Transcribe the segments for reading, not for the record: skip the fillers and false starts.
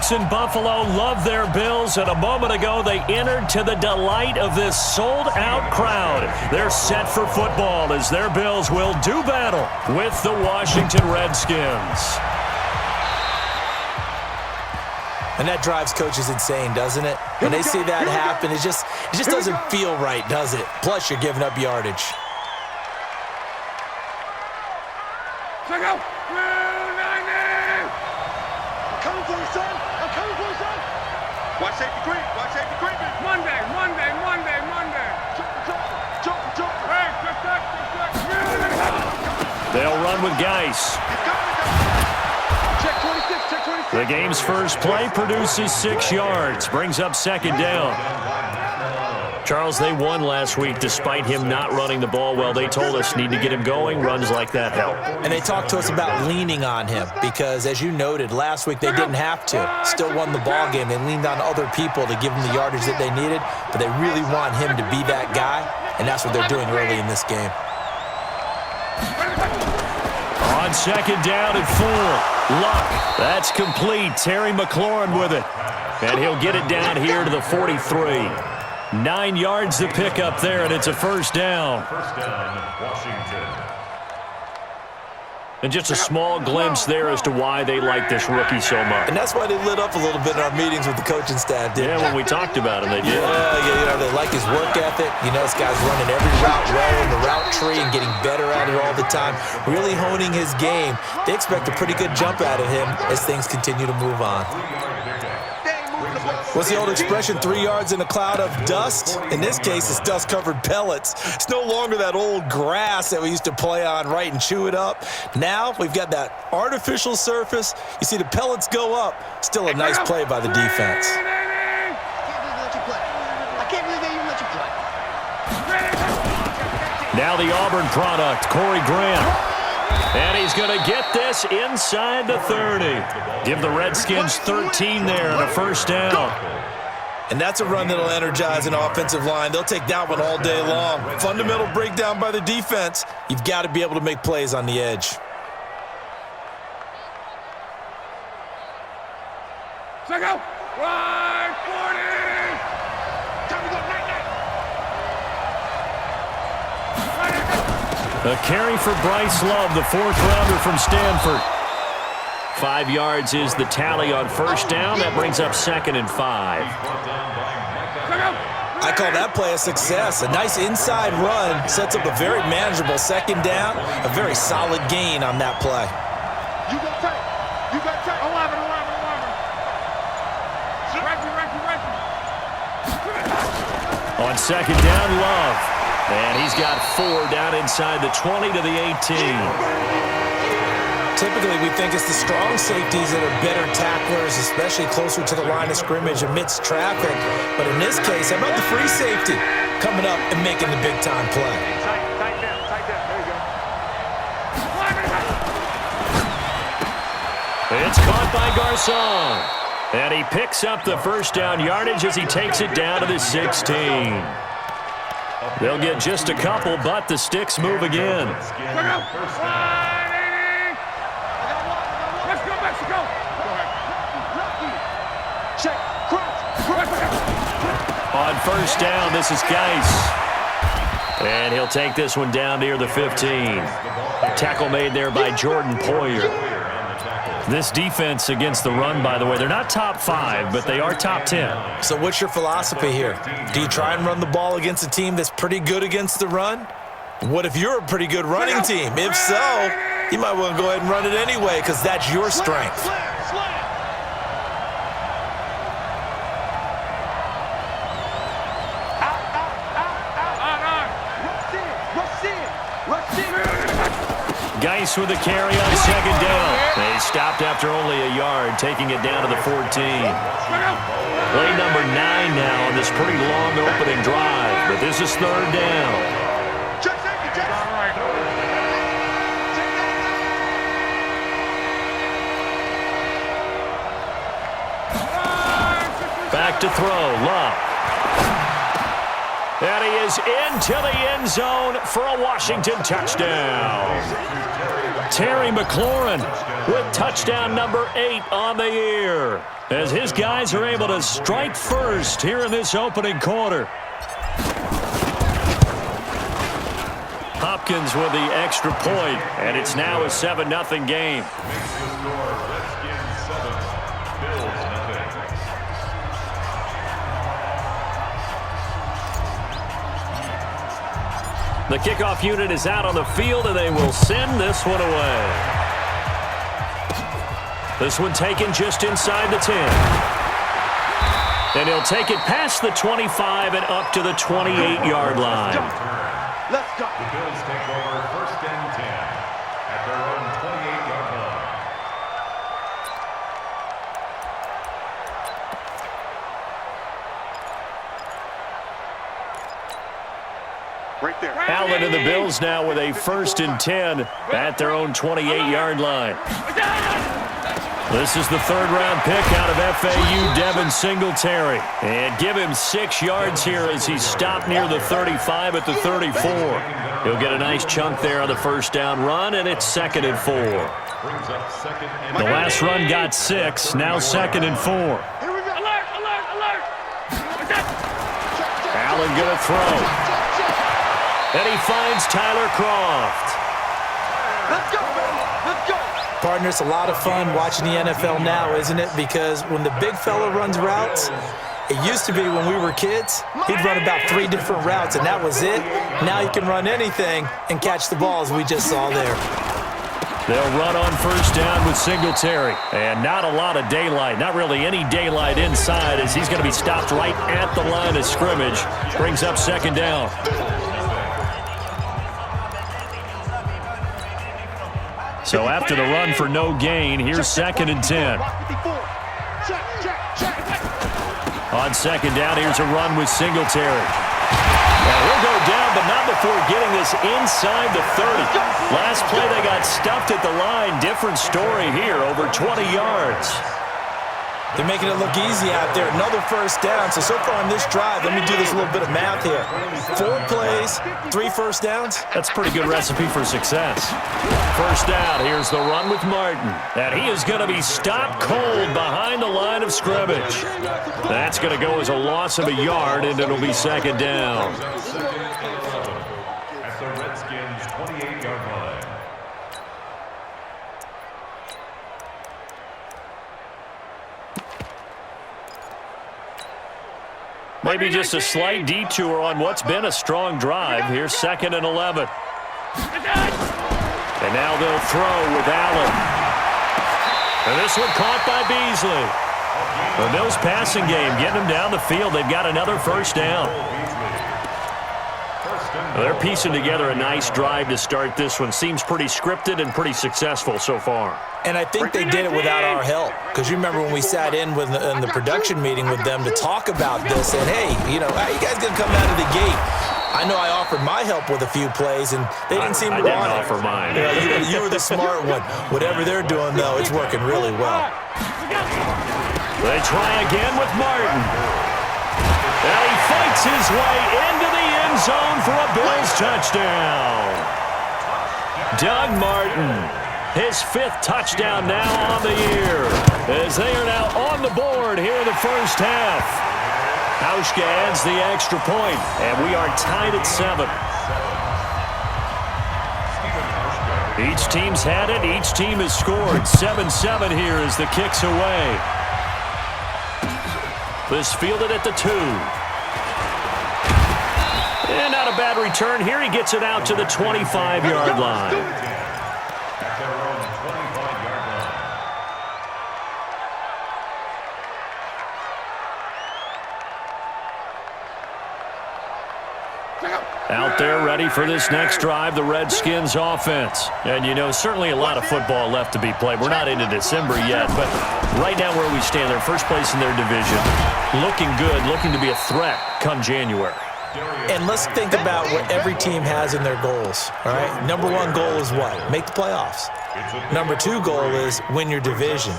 folks in Buffalo love their Bills, and a moment ago they entered to the delight of this sold-out crowd. They're set for football as their Bills will do battle with the Washington Redskins. And that drives coaches insane, doesn't it? When they see that happen, it just doesn't feel right, does it? Plus, you're giving up yardage. Check out! Coming for you, son. I'm coming for you, son. Watch safety green. Watch safety green. Monday. Jump. Hey, check. They'll run with Geis. Check 26. The game's first play produces 6 yards, brings up second down. Charles, they won last week despite him not running the ball well. They told us need to get him going. Runs like that help. And they talked to us about leaning on him because, as you noted, last week they didn't have to. Still won the ball game. They leaned on other people to give them the yardage that they needed, but they really want him to be that guy, and that's what they're doing early in this game. On second down and 4. Luck. That's complete. Terry McLaurin with it. And he'll get it down here to the 43. 9 yards to pick up there, and it's a first down. Washington. And just a small glimpse there as to why they like this rookie so much. And that's why they lit up a little bit in our meetings with the coaching staff, didn't Yeah, when we talked about him, they did. Yeah, they like his work ethic. This guy's running every route well in the route tree and getting better at it all the time, really honing his game. They expect a pretty good jump out of him as things continue to move on. What's the old expression, 3 yards in a cloud of dust? In this case, it's dust-covered pellets. It's no longer that old grass that we used to play on, right, and chew it up. Now we've got that artificial surface. You see the pellets go up. Still a nice play by the defense. Now the Auburn product, Corey Grant. And he's going to get this inside the 30. Give the Redskins 13 there and a first down. And that's a run that'll energize an offensive line. They'll take that one all day long. Fundamental breakdown by the defense. You've got to be able to make plays on the edge. Check out. Right, 40. Time to go right now. A carry for Bryce Love, the 4th-rounder from Stanford. 5 yards is the tally on first down. That brings up 2nd and 5. I call that play a success. A nice inside run sets up a very manageable second down. A very solid gain on that play. You got tight. 11. On second down, Love. And he's got 4 down inside the 20 to the 18. Typically, we think it's the strong safeties that are better tacklers, especially closer to the line of scrimmage amidst traffic. But in this case, how about the free safety coming up and making the big-time play? Tight down. There you go. It's caught by Garcon. And he picks up the first down yardage as he takes it down to the 16. They'll get just a couple, but the sticks move again. Let's go, Mexico. Check. On first down, this is Geis. And he'll take this one down near the 15. Tackle made there by Jordan Poyer. This defense against the run, by the way, they're not top 5, but they are top 10. So what's your philosophy here? Do you try and run the ball against a team that's pretty good against the run? What if you're a pretty good running team? If so, you might want to go ahead and run it anyway because that's your strength. Geis with the carry on second down. They stopped after only a yard, taking it down to the 14. Play number 9 now on this pretty long opening drive, but this is third down. Back to throw, Love. And he is into the end zone for a Washington touchdown. Terry McLaurin with touchdown number 8 on the year, as his guys are able to strike first here in this opening quarter. Hopkins with the extra point, and it's now a 7-0 game. The kickoff unit is out on the field, and they will send this one away. This one taken just inside the 10. And he'll take it past the 25 and up to the 28-yard line. Let's go. The Bills take over 1st and 10 at their own 28-yard line. Right there. Allen and the Bills now with a 1st and 10 at their own 28-yard line. This is the 3rd-round pick out of FAU, Devin Singletary. And give him 6 yards here as he's stopped near the 35 at the 34. He'll get a nice chunk there on the 1st down run, and it's 2nd and 4. The last run got 6, now 2nd and 4. Here we go. Alert, alert, alert. Allen going to throw. And he finds Tyler Croft. Let's go, baby. Let's go. Partner, it's a lot of fun watching the NFL now, isn't it? Because when the big fella runs routes, it used to be when we were kids, he'd run about 3 different routes, and that was it. Now he can run anything and catch the ball, as we just saw there. They'll run on 1st down with Singletary. And not a lot of daylight, not really any daylight inside, as he's going to be stopped right at the line of scrimmage. Brings up 2nd down. So after the run for no gain, here's 2nd and 10. On 2nd down, here's a run with Singletary. And he'll go down, but not before getting this inside the 30. Last play, they got stuffed at the line. Different story here, over 20 yards. They're making it look easy out there. Another 1st down. So far on this drive, let me do this little bit of math here. 4 plays, 3 1st downs. That's a pretty good recipe for success. 1st down, here's the run with Martin. And he is going to be stopped cold behind the line of scrimmage. That's going to go as a loss of a yard, and it'll be 2nd down. At the Redskins' 28-yard line. Maybe just a slight detour on what's been a strong drive. Here's 2nd and 11. And now they'll throw with Allen. And this one caught by Beasley. The Bills passing game, getting them down the field. They've got another 1st down. They're piecing together a nice drive to start this one. Seems pretty scripted and pretty successful so far. And I think they did it without our help. Because you remember when we sat in the production meeting with them to talk about this, and hey, you know, how you guys going to come out of the gate? I know I offered my help with a few plays, and they didn't seem to want it. I didn't offer mine. You were the smart one. Whatever they're doing, though, it's working really well. They try again with Martin. And he fights his way into the end zone for a Bills touchdown. Doug Martin, his 5th touchdown now on the year, as they are now on the board here in the 1st half. Hauschka adds the extra point, and we are tied at 7. Each team's had it. Each team has scored. 7-7 here as the kick's away. This fielded at the 2. And not a bad return here. He gets it out to the 25-yard line. At their own 25-yard line. Out there ready for this next drive, the Redskins offense. And, you know, certainly a lot of football left to be played. We're not into December yet, but right now where we stand, they're 1st place in their division. Looking good, looking to be a threat come January. And let's think about what every team has in their goals, all right? Number one goal is what? Make the playoffs. Number two goal is win your division.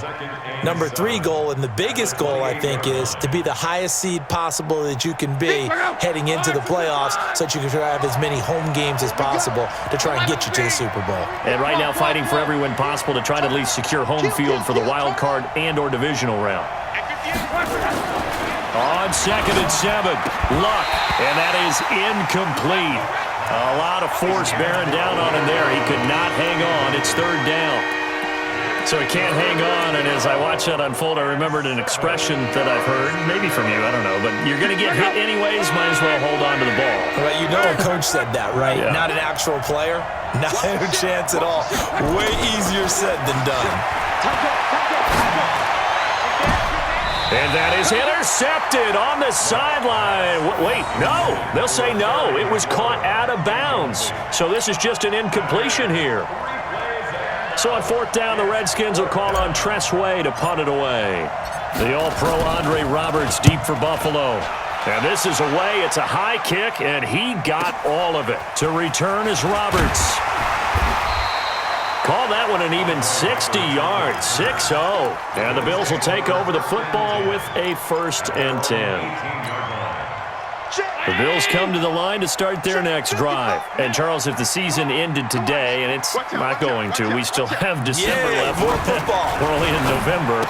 Number three goal, and the biggest goal, I think, is to be the highest seed possible that you can be heading into the playoffs so that you can try to have as many home games as possible to try and get you to the Super Bowl. And right now fighting for every win possible to try to at least secure home field for the wild card and or divisional round. On 2nd and 7, Luck, and that is incomplete. A lot of force bearing down on him there. He could not hang on. It's 3rd down. So he can't hang on, and as I watch that unfold, I remembered an expression that I've heard, maybe from you, I don't know, but you're going to get hit anyways, might as well hold on to the ball. Right, you know a coach said that, right? Yeah. Not an actual player. Not a chance at all. Way easier said than done. And that is intercepted on the sideline. Wait, no. They'll say no. It was caught out of bounds. So this is just an incompletion here. So on 4th down, the Redskins will call on Tress Way to punt it away. The All-Pro Andre Roberts deep for Buffalo. And this is away. It's a high kick, and he got all of it. To return is Roberts. Call that one an even 60 yards, 6-0. And the Bills will take over the football with a 1st and 10. The Bills come to the line to start their next drive. And, Charles, if the season ended today, and it's not going to, we still have December left. More football. We're only in November.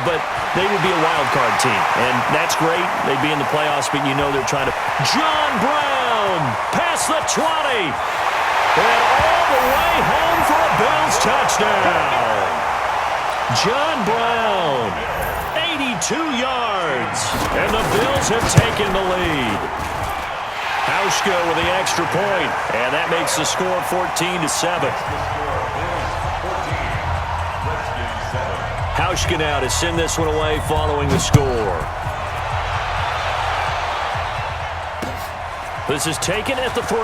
But they would be a wild card team. And that's great. They'd be in the playoffs, but you know they're trying to. John Brown past the 20. And all the way home for a Bills touchdown. John Brown, 82 yards, and the Bills have taken the lead. Hauschka with the extra point, and that makes the score 14-7. Hauschka now to send this one away following the score. This is taken at the 3.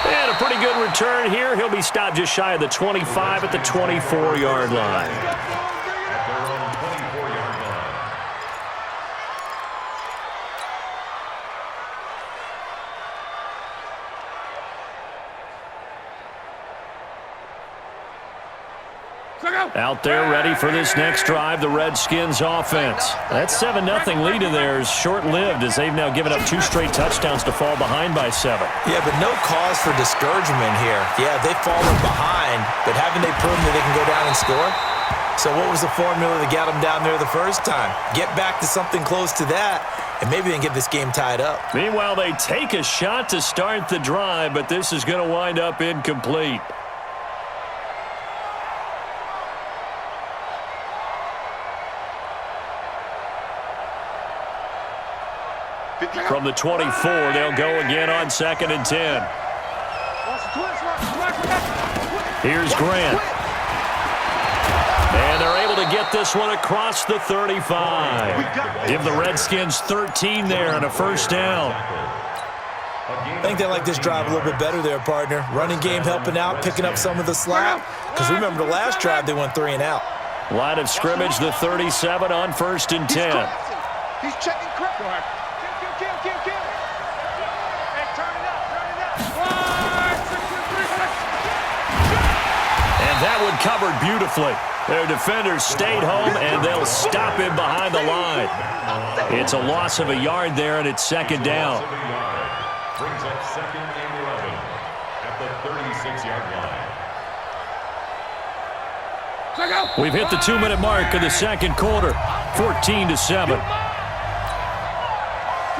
And a pretty good return here. He'll be stopped just shy of the 25 at the 24-yard line. Out there ready for this next drive, the Redskins offense. That 7-0 lead of theirs short-lived as they've now given up 2 straight touchdowns to fall behind by 7. Yeah, but no cause for discouragement here. Yeah, they've fallen behind, but haven't they proven that they can go down and score? So what was the formula that got them down there the first time? Get back to something close to that, and maybe they can get this game tied up. Meanwhile, they take a shot to start the drive, but this is going to wind up incomplete. From the 24, they'll go again on 2nd and 10. Here's Grant. And they're able to get this one across the 35. Give the Redskins 13 there and a 1st down. I think they like this drive a little bit better there, partner. Running game helping out, picking up some of the slack. Because remember the last drive, they went 3 and out. Line of scrimmage, the 37 on 1st and 10. He's checking quick. Go ahead. Kill. Hey, turn it up. And that one covered beautifully. Their defenders stayed home, and they'll stop him behind the line. It's a loss of a yard there, and it's 2nd down. Brings up 2nd and 11 at the 36-yard line. We've hit the 2-minute mark of the 2nd quarter, 14-7.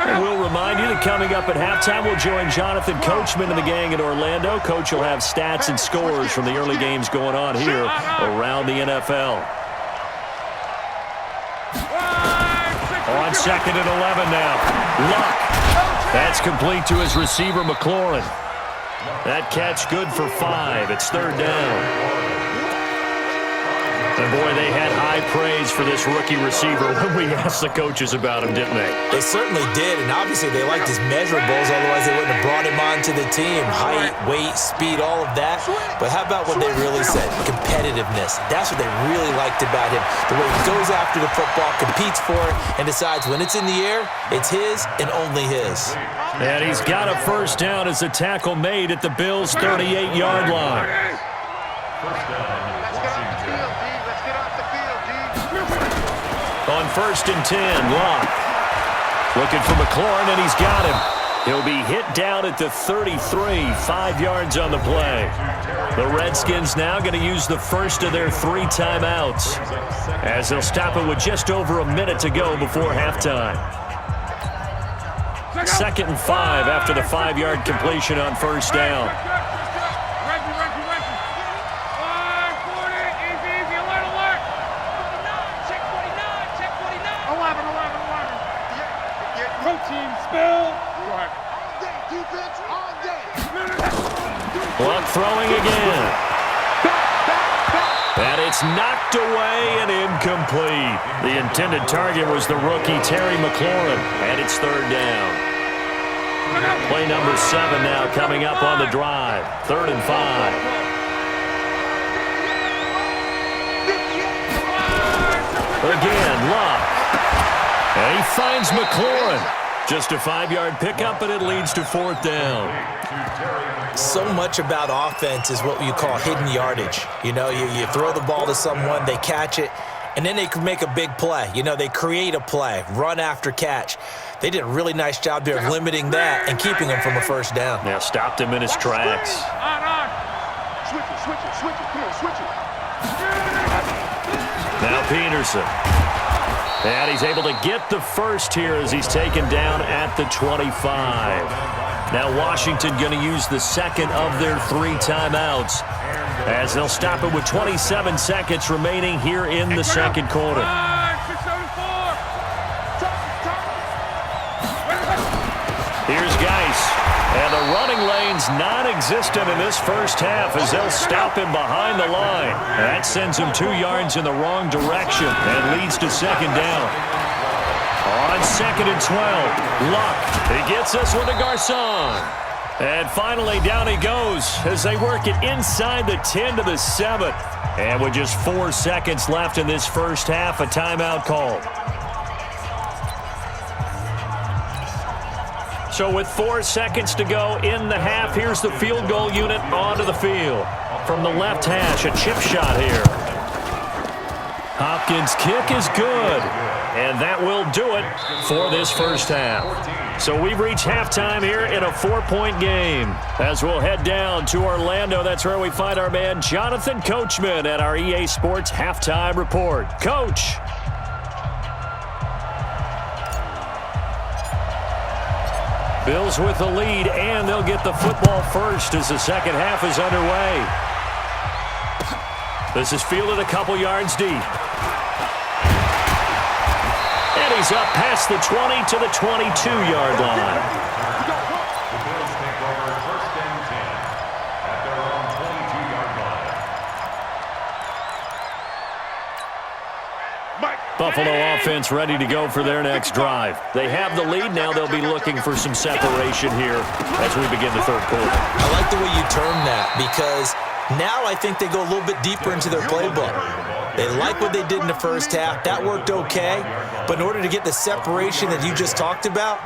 And we'll remind you that coming up at halftime, we'll join Jonathan Coachman and the gang in Orlando. Coach will have stats and scores from the early games going on here around the NFL. On 2nd and 11 now. Luck. That's complete to his receiver, McLaurin. That catch good for 5. It's 3rd down. And boy, they had high praise for this rookie receiver when we asked the coaches about him, didn't they? They certainly did, and obviously they liked his measurables, otherwise they wouldn't have brought him onto the team. Height, weight, speed, all of that. But how about what they really said? Competitiveness. That's what they really liked about him. The way he goes after the football, competes for it, and decides when it's in the air, it's his and only his. And he's got a first down as the tackle made at the Bills' 38-yard line. On 1st and 10, Locke looking for McLaurin, and he's got him. He'll be hit down at the 33, 5 yards on the play. The Redskins now going to use the first of their 3 timeouts as they'll stop it with just over a minute to go before halftime. 2nd and 5 after the 5-yard completion on first down. Luck throwing again. And it's knocked away and incomplete. The intended target was the rookie Terry McLaurin, and it's 3rd down. Play number 7 now coming up on the drive. 3rd and 5. Again, Luck. And he finds McLaurin. Just a 5-yard pickup, and it leads to 4th down. So much about offense is what you call hidden yardage. You know, you throw the ball to someone, they catch it, and then they can make a big play. You know, they create a play, run after catch. They did a really nice job there of limiting that and keeping him from a first down. Now stopped him in his tracks. Switch it, come on, switch it. Now Peterson. And he's able to get the first here as he's taken down at the 25. Now Washington going to use the second of their 3 timeouts as they'll stop it with 27 seconds remaining here in the second quarter. Here's Geis. And the running lane's non-existent in this first half as they'll stop him behind the line. That sends him 2 yards in the wrong direction and leads to 2nd down. On 2nd and 12, Luck. He gets this one to Garcon. And finally, down he goes as they work it inside the 10 to the 7. And with just 4 seconds left in this first half, a timeout called. So with 4 seconds to go in the half, here's the field goal unit onto the field. From the left hash, a chip shot here. Hopkins' kick is good. And that will do it for this first half. So we've reached halftime here in a 4-point game. As we'll head down to Orlando, that's where we find our man Jonathan Coachman at our EA Sports Halftime Report. Coach. Bills with the lead, and they'll get the football first as the second half is underway. This is fielded a couple yards deep. And he's up past the 20 to the 22-yard line. The Bills take over 1st and 10 at their own 22-yard line. Buffalo offense ready to go for their next drive. They have the lead. Now they'll be looking for some separation here as we begin the 3rd quarter. I like the way you term that because now I think they go a little bit deeper into their playbook. They like what they did in the first half. That worked okay. But in order to get the separation that you just talked about,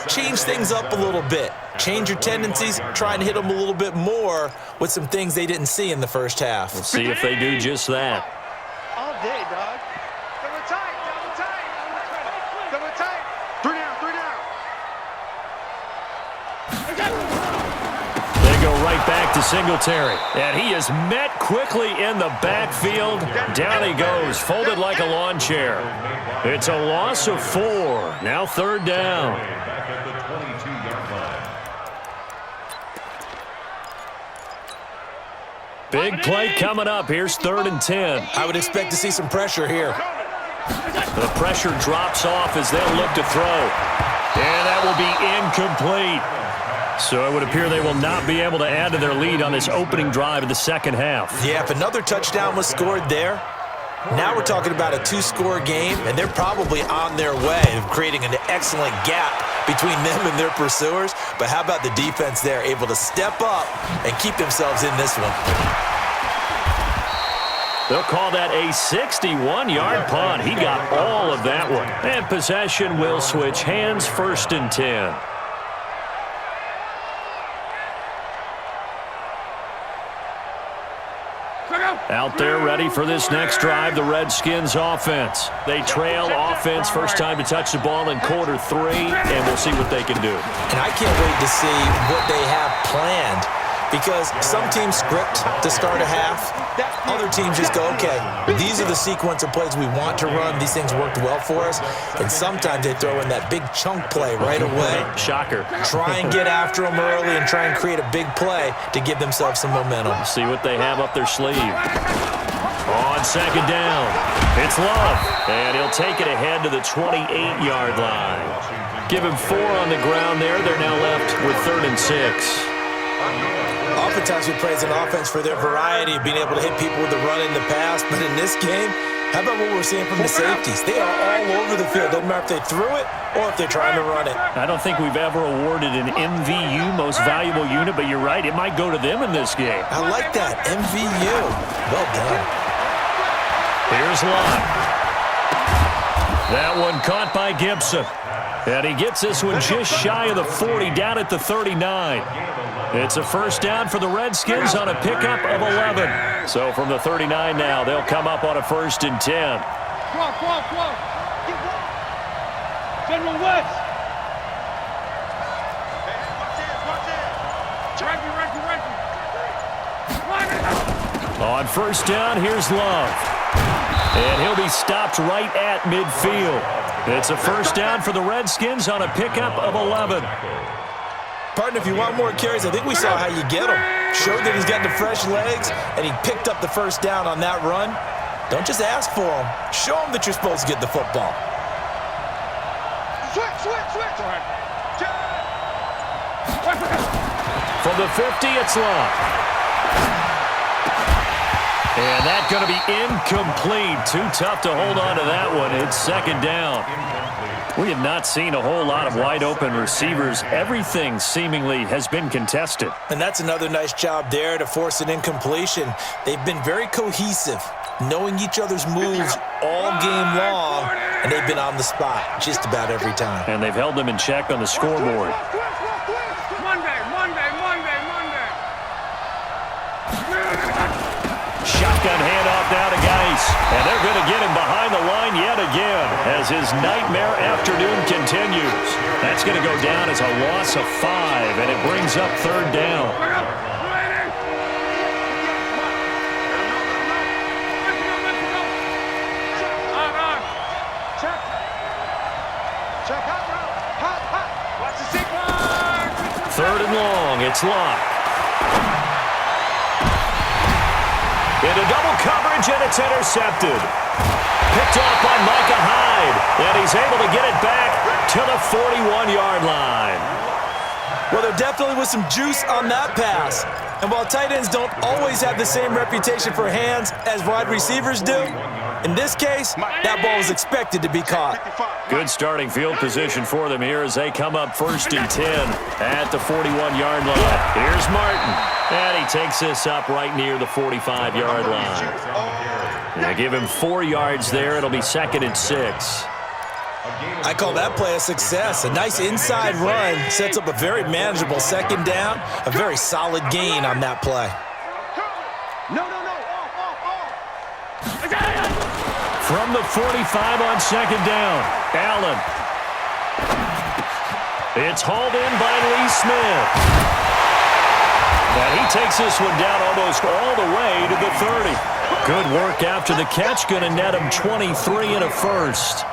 change things up a little bit. Change your tendencies, try and hit them a little bit more with some things they didn't see in the first half. We'll see if they do just that. All day, dog. Double tight, double tight. Double tight. 3 down, 3 down. They go right back to Singletary. And he is met quickly in the backfield. Down he goes, folded like a lawn chair. It's a loss of 4. Now 3rd down. Back at the 22-yard line. Big play coming up. Here's 3rd and 10. I would expect to see some pressure here. The pressure drops off as they'll look to throw. And that will be incomplete. So it would appear they will not be able to add to their lead on this opening drive of the second half. Yeah, if another touchdown was scored there, Now we're talking about a two-score game, and they're probably on their way of creating an excellent gap between them and their pursuers. But how about the defense there, able to step up and keep themselves in this one? They'll call that a 61-yard punt. He got all of that one. And possession will switch hands, 1st and 10. Out there ready for this next drive, the Redskins offense. They trail offense, first time to touch the ball in quarter 3, and we'll see what they can do. And I can't wait to see what they have planned, because some teams script to start a half. Other teams just go, okay, these are the sequence of plays we want to run. These things worked well for us. And sometimes they throw in that big chunk play right away. Shocker. Try and get after them early and try and create a big play to give themselves some momentum. See what they have up their sleeve. On 2nd down, it's Love. And he'll take it ahead to the 28-yard line. Give him 4 on the ground there. They're now left with 3rd and 6. Oftentimes we praise an offense for their variety of being able to hit people with the run in the pass. But in this game, how about what we're seeing from the safeties? They are all over the field. Doesn't matter if they threw it or if they're trying to run it. I don't think we've ever awarded an MVU, most valuable unit, but you're right, it might go to them in this game. I like that, MVU. Well done. Here's Love. That one caught by Gibson. And he gets this one just shy of the 40, down at the 39. It's a 1st down for the Redskins on a pickup of 11. So from the 39 now, they'll come up on a 1st and 10. Come on, come on, come on. General West. On 1st down, here's Love. And he'll be stopped right at midfield. It's a 1st down for the Redskins on a pickup of 11. Partner, if you want more carries, I think we saw how you get him. Showed that he's got the fresh legs, and he picked up the 1st down on that run. Don't just ask for him. Show him that you're supposed to get the football. Switch. From the 50, it's Love. And that's going to be incomplete. Too tough to hold on to that one. It's 2nd down. We have not seen a whole lot of wide-open receivers. Everything seemingly has been contested. And that's another nice job there to force an incompletion. They've been very cohesive, knowing each other's moves all game long, and they've been on the spot just about every time. And they've held them in check on the scoreboard. Shotgun handoff now to Geis. And they're going to get him behind the line yet again as his nightmare afternoon continues. That's going to go down as a loss of 5, and it brings up 3rd down. Third and long, it's Locke. Into double coverage, and it's intercepted. Picked off by Micah Hyde, and he's able to get it back to the 41-yard line. Well, there definitely was some juice on that pass. And while tight ends don't always have the same reputation for hands as wide receivers do, in this case, that ball was expected to be caught. Good starting field position for them here as they come up 1st and 10 at the 41-yard line. Here's Martin, and he takes this up right near the 45-yard line. They give him 4 yards there. It'll be 2nd and 6. I call that play a success. A nice inside run sets up a very manageable 2nd down, a very solid gain on that play. From the 45 on 2nd down, Allen. It's hauled in by Lee Smith. And he takes this one down almost all the way to the 30. Good work after the catch, going to net him 23 and a first.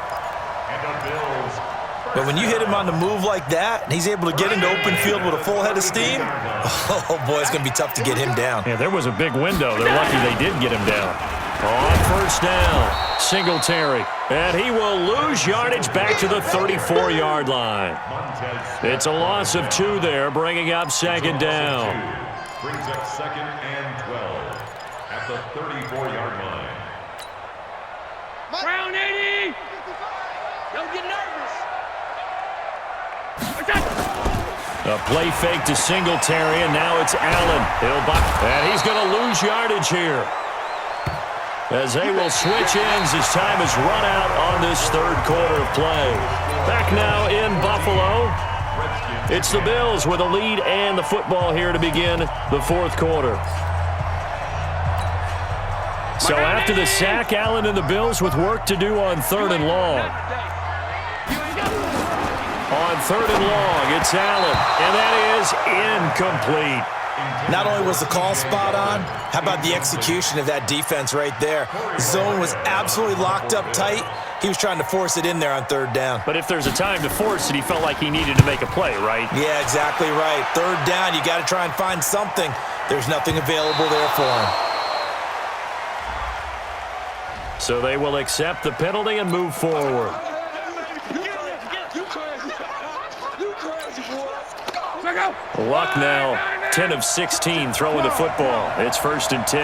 But when you hit him on the move like that, and he's able to get into open field with a full head of steam, oh boy, it's going to be tough to get him down. Yeah, there was a big window. They're lucky they did get him down. On 1st down, Singletary. And he will lose yardage back to the 34-yard line. It's a loss of 2 there, bringing up 2nd down. Brings up 2nd and 12 at the 34-yard line. Don't get nervous. A play fake to Singletary, and now it's Allen. And he's going to lose yardage here, as they will switch ends as time has run out on this third quarter of play. Back now in Buffalo. It's the Bills with a lead and the football here to begin the fourth quarter. So after the sack, Allen and the Bills with work to do on third and long. On third and long, it's Allen, and that is incomplete. Not only was the call spot on, how about the execution of that defense right there? Zone was absolutely locked up tight. He was trying to force it in there on third down. But if there's a time to force it, he felt like he needed to make a play, right? Yeah, exactly right. Third down, you got to try and find something. There's nothing available there for him. So they will accept the penalty and move forward. Luck now, 10 of 16 throwing the football. It's 1st and 10.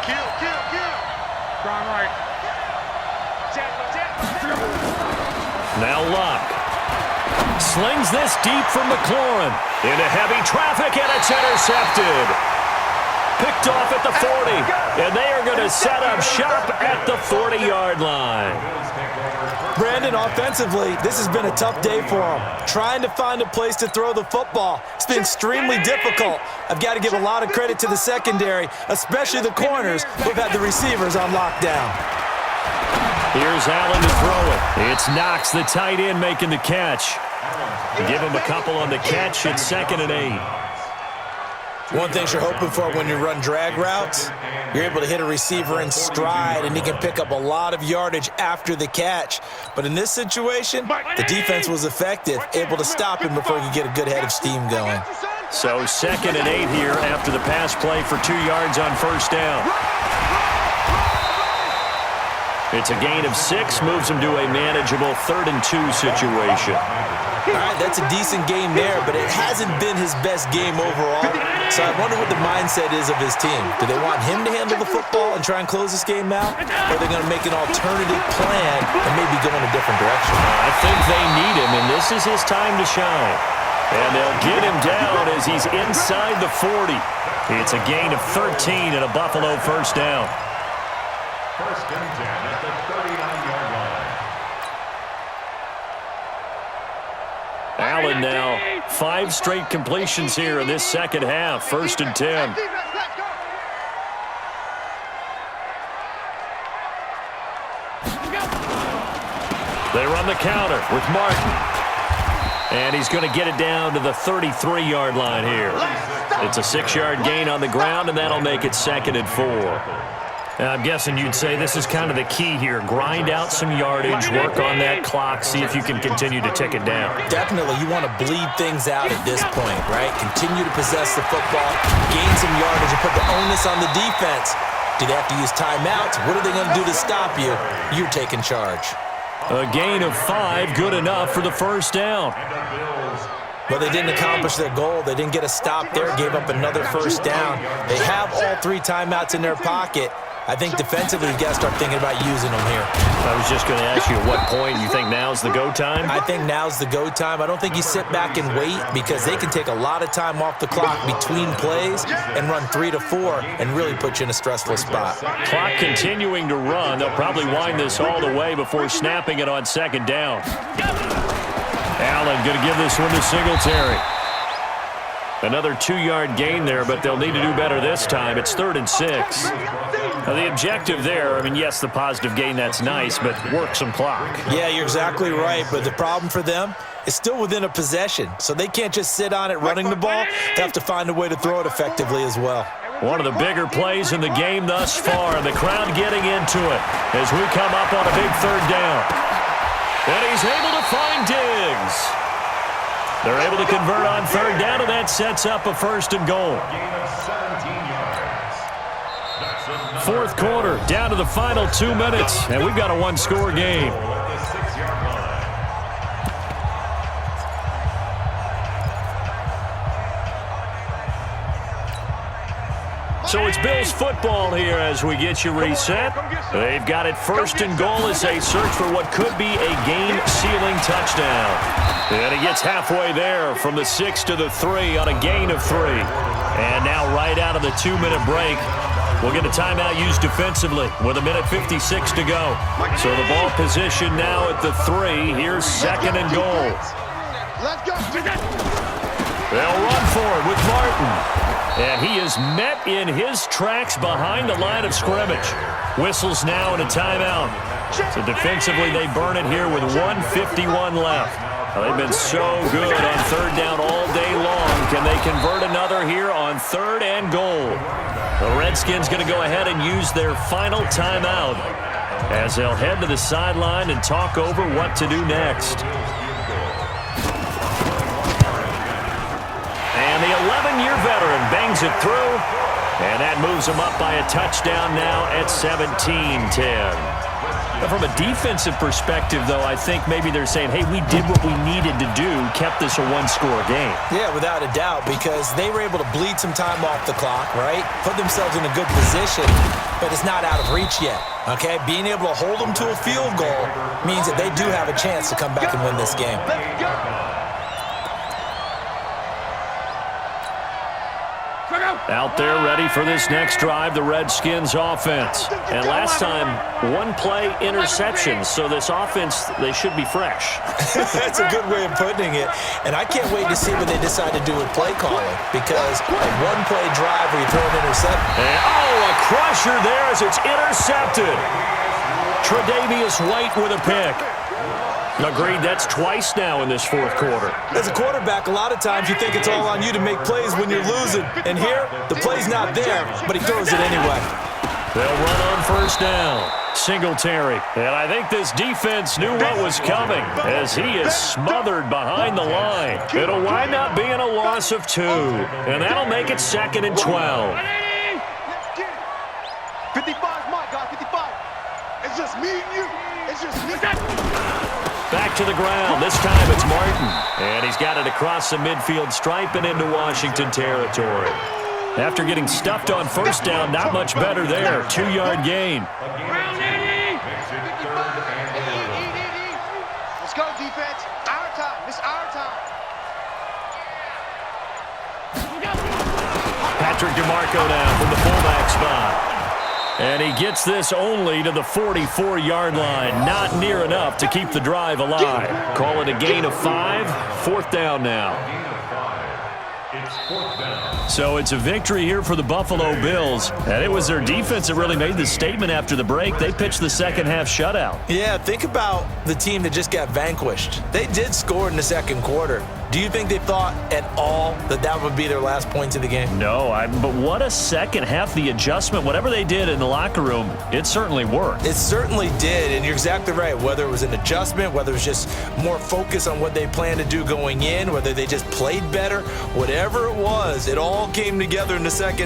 Kill. Grind right. Now Luck slings this deep from McLaurin into heavy traffic, and it's intercepted. Picked off at the 40, and they are going to set up shop at the 40-yard line. Brandon, offensively, this has been a tough day for him. Trying to find a place to throw the football. It's been extremely difficult. I've got to give a lot of credit to the secondary, especially the corners who've had the receivers on lockdown. Here's Allen to throw it. It's Knox, the tight end, making the catch. Give him a couple on the catch. It's 2nd and 8. One thing you're hoping for when you run drag routes, you're able to hit a receiver in stride, and he can pick up a lot of yardage after the catch. But in this situation, the defense was effective, able to stop him before he could get a good head of steam going. So 2nd and 8 here after the pass play for 2 yards on first down. It's a gain of 6, moves him to a manageable 3rd and 2 situation. All right, that's a decent game there, but it hasn't been his best game overall. So I wonder what the mindset is of his team. Do they want him to handle the football and try and close this game out? Or are they going to make an alternative plan and maybe go in a different direction? I think they need him, and this is his time to shine. And they'll get him down as he's inside the 40. It's a gain of 13 and a Buffalo first down. 1st and 10 at the 39-yard line. Allen now, 5 straight completions here in this second half. 1st and 10. They run the counter with Martin. And he's going to get it down to the 33-yard line here. It's a 6-yard gain on the ground, and that'll make it 2nd and 4. I'm guessing you'd say this is kind of the key here. Grind out some yardage, work on that clock, see if you can continue to tick it down. Definitely, you want to bleed things out at this point, right? Continue to possess the football, gain some yardage, and put the onus on the defense. Do they have to use timeouts? What are they going to do to stop you? You're taking charge. A gain of 5, good enough for the first down. But they didn't accomplish their goal. They didn't get a stop there, gave up another first down. They have all 3 timeouts in their pocket. I think defensively, you've got to start thinking about using them here. I was just going to ask you at what point you think now's the go time? I think now's the go time. I don't think you sit back and wait, because they can take a lot of time off the clock between plays and run 3 to 4 and really put you in a stressful spot. Clock continuing to run. They'll probably wind this all the way before snapping it on 2nd down. Allen going to give this one to Singletary. Another 2-yard gain there, but they'll need to do better this time. It's 3rd and 6. Now, the objective there, I mean, yes, the positive gain, that's nice, but work some clock. Yeah, you're exactly right, but the problem for them is still within a possession, so they can't just sit on it running the ball. They have to find a way to throw it effectively as well. One of the bigger plays in the game thus far, and the crowd getting into it as we come up on a big 3rd down. And he's able to find Diggs. They're able to convert on 3rd down, and that sets up a 1st and goal. 4th quarter, down to the final 2 minutes, and we've got a 1-score game. So it's Bills football here as we get you reset. They've got it first and goal as they search for what could be a game-sealing touchdown. And he gets halfway there from the 6 to the 3 on a gain of 3. And now right out of the 2-minute break, we'll get a timeout used defensively with 1:56 to go. So the ball position now at the 3. Here's second and goal. Let's go. They'll run for it with Martin. And he is met in his tracks behind the line of scrimmage. Whistles now in a timeout. So defensively, they burn it here with 1:51 left. They've been so good on third down all day long. Can they convert another here on third and goal? The Redskins going to go ahead and use their final timeout as they'll head to the sideline and talk over what to do next. And the 11-year veteran bangs it through, and that moves him up by a touchdown now at 17-10. From a defensive perspective, though, I think maybe they're saying, hey, we did what we needed to do, kept this a one-score game. Yeah, without a doubt, because they were able to bleed some time off the clock, right? Put themselves in a good position, but it's not out of reach yet, okay? Being able to hold them to a field goal means that they do have a chance to come back and win this game. Out there ready for this next drive, the Redskins offense. And last time, one-play interception, so this offense, they should be fresh. That's a good way of putting it. And I can't wait to see what they decide to do with play calling, because a one-play drive where you throw an interception. And, a crusher there as it's intercepted. Tre'Davious White with a pick. Agreed, that's twice now in this fourth quarter. As a quarterback, a lot of times you think it's all on you to make plays when you're losing. And here, the play's not there, but he throws it anyway. They'll run on first down. Singletary. And I think this defense knew what was coming as he is smothered behind the line. It'll wind up being a loss of 2. And that'll make it 2nd and 12. 55's my guy, 55. It's just me and you. It's just me. Back to the ground. This time it's Martin. And he's got it across the midfield stripe and into Washington territory. After getting stuffed on first down, not much better there. 2-yard gain. Let's go, defense. Our time. It's our time. Patrick DeMarco now from the fullback spot. And he gets this only to the 44-yard line. Not near enough to keep the drive alive. Call it a gain of 5. 4th down now. So it's a victory here for the Buffalo Bills. And it was their defense that really made the statement after the break. They pitched the second-half shutout. Yeah, think about the team that just got vanquished. They did score in the second quarter. Do you think they thought at all that that would be their last points of the game? No, but what a second half. The adjustment, whatever they did in the locker room, it certainly worked. It certainly did, and you're exactly right. Whether it was an adjustment, whether it was just more focus on what they planned to do going in, whether they just played better, whatever it was, it all came together in the second